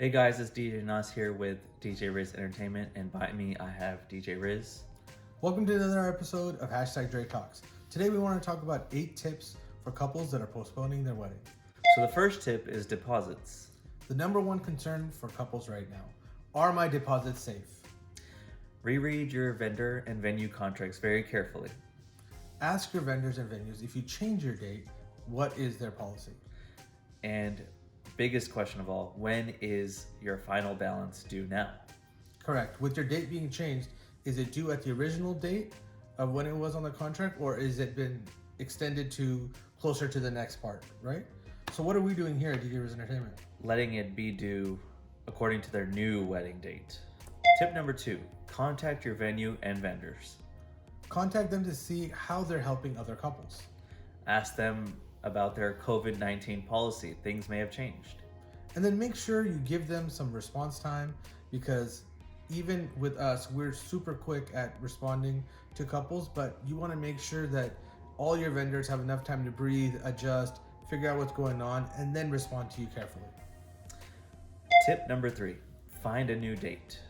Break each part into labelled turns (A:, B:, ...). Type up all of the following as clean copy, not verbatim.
A: Hey guys, it's DJ Nas here with DJ Riz Entertainment, and by me I have DJ Riz.
B: Welcome to another episode of Dre Talks. Today we want to talk about 8 tips for couples that are postponing their wedding.
A: So the first tip is deposits.
B: The number one concern for couples right now: are my deposits safe?
A: Reread your vendor and venue contracts very carefully.
B: Ask your vendors and venues if you change your date, what is their policy?
A: And biggest question of all, when is your final balance due now?
B: Correct. With your date being changed, is it due at the original date of when it was on the contract, or is it been extended to closer to the next part, right? So what are we doing here at DJ Riz Entertainment?
A: Letting it be due according to their new wedding date. Tip number 2, contact your venue and vendors.
B: Contact them to see how they're helping other couples.
A: Ask them about their COVID-19 policy. Things may have changed.
B: And then make sure you give them some response time, because even with us, we're super quick at responding to couples, but you want to make sure that all your vendors have enough time to breathe, adjust, figure out what's going on, and then respond to you carefully.
A: Tip number 3, find a new date.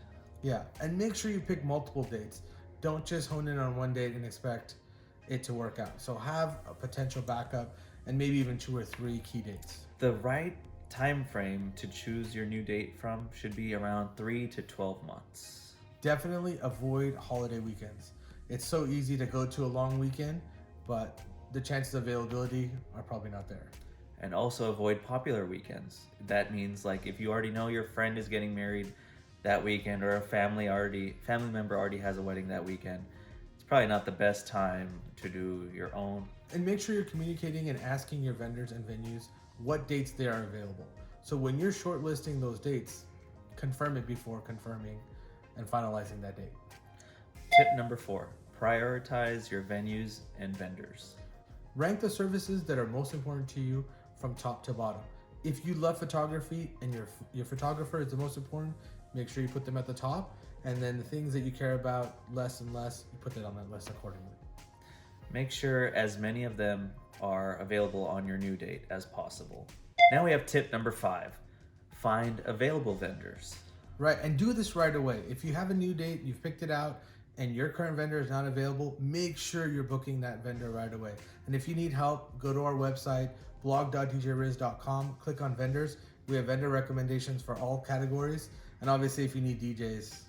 B: Yeah, and make sure you pick multiple dates. Don't just hone in on one date and expect it to work out. So have a potential backup and maybe even 2 or 3 key dates.
A: The right time frame to choose your new date from should be around 3 to 12 months.
B: Definitely avoid holiday weekends. It's so easy to go to a long weekend, but the chances of availability are probably not there.
A: And also avoid popular weekends. That means, like, if you already know your friend is getting married that weekend, or a family member already has a wedding that weekend, it's probably not the best time to do your own.
B: And make sure you're communicating and asking your vendors and venues what dates they are available. So when you're shortlisting those dates, confirm it before confirming and finalizing that date.
A: Tip number 4, prioritize your venues and vendors.
B: Rank the services that are most important to you from top to bottom. If you love photography and your photographer is the most important, make sure you put them at the top. And then the things that you care about less and less, you put that on that list accordingly.
A: Make sure as many of them are available on your new date as possible. Now we have tip number 5, find available vendors.
B: Right, and do this right away. If you have a new date, you've picked it out, and your current vendor is not available, make sure you're booking that vendor right away. And if you need help, go to our website, blog.djriz.com, click on vendors. We have vendor recommendations for all categories. And obviously, if you need DJs,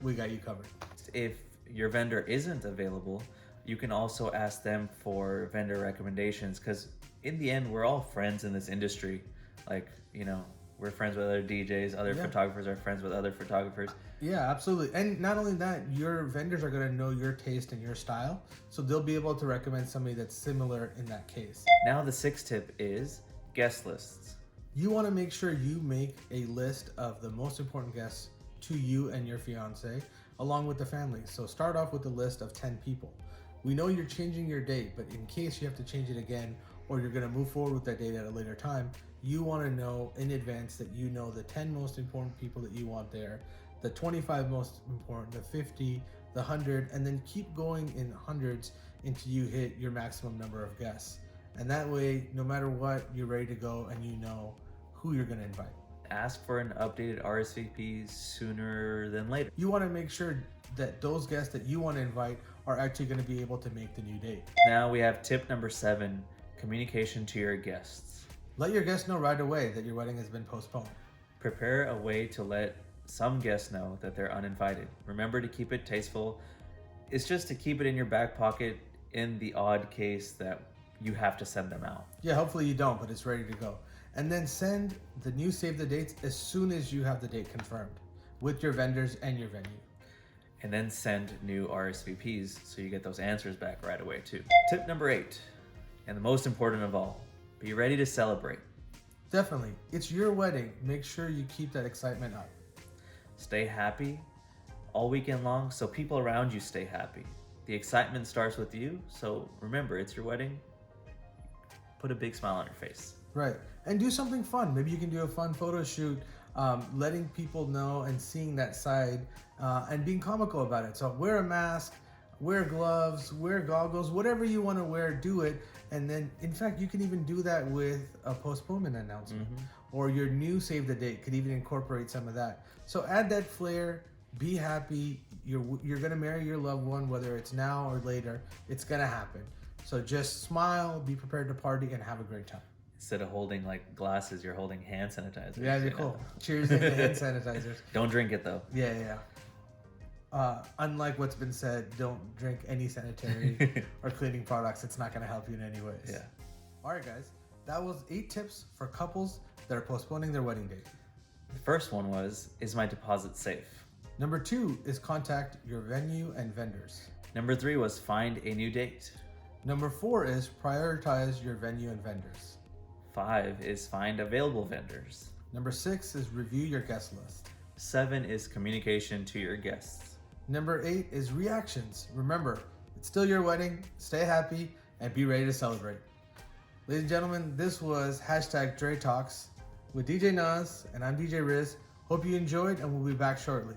B: we got you covered.
A: If your vendor isn't available, you can also ask them for vendor recommendations, because in the end, we're all friends in this industry. Like, you know, we're friends with other DJs, other photographers are friends with other photographers.
B: Yeah, absolutely. And not only that, your vendors are going to know your taste and your style, so they'll be able to recommend somebody that's similar in that case.
A: Now the 6th tip is guest lists.
B: You want to make sure you make a list of the most important guests to you and your fiance, along with the family. So start off with a list of 10 people. We know you're changing your date, but in case you have to change it again, or you're going to move forward with that date at a later time, you want to know in advance that you know the 10 most important people that you want there, the 25 most important, the 50, the 100, and then keep going in hundreds until you hit your maximum number of guests. And that way, no matter what, you're ready to go and you know who you're going to invite.
A: Ask for an updated RSVP sooner than later.
B: You want to make sure that those guests that you want to invite are actually going to be able to make the new date.
A: Now we have tip number 7, communication to your guests.
B: Let your guests know right away that your wedding has been postponed.
A: Prepare a way to let some guests know that they're uninvited. Remember to keep it tasteful. It's just to keep it in your back pocket in the odd case that you have to send them out.
B: Yeah, hopefully you don't, but it's ready to go. And then send the new save the dates as soon as you have the date confirmed with your vendors and your venue.
A: And then send new RSVPs so you get those answers back right away too. Tip number 8, and the most important of all, be ready to celebrate.
B: Definitely. It's your wedding. Make sure you keep that excitement up.
A: Stay happy all weekend long so people around you stay happy. The excitement starts with you, so remember, it's your wedding. Put a big smile on your face.
B: Right. And do something fun. Maybe you can do a fun photo shoot, letting people know and seeing that side and being comical about it. So wear a mask, wear gloves, wear goggles, whatever you want to wear, do it. And then, in fact, you can even do that with a postponement announcement. or your new save the date could even incorporate some of that. So add that flair, be happy. You're gonna marry your loved one, whether it's now or later. It's gonna happen. So just smile, be prepared to party, and have a great time.
A: Instead of holding like glasses, you're holding hand sanitizer.
B: Yeah, they're cool. Cheers to hand sanitizers.
A: Don't drink it though.
B: Yeah. Unlike what's been said, don't drink any sanitary or cleaning products. It's not gonna help you in any ways.
A: Yeah.
B: All right, guys. That was 8 tips for couples that are postponing their wedding date.
A: The first one was, is my deposit safe?
B: Number 2 is contact your venue and vendors.
A: Number 3 was find a new date.
B: Number 4 is prioritize your venue and vendors.
A: 5 is find available vendors.
B: Number 6 is review your guest list.
A: 7 is communication to your guests.
B: Number 8 is reactions. Remember, it's still your wedding. Stay happy and be ready to celebrate. Ladies and gentlemen, this was #Dre Talks with DJ Nas, and I'm DJ Riz. Hope you enjoyed, and we'll be back shortly.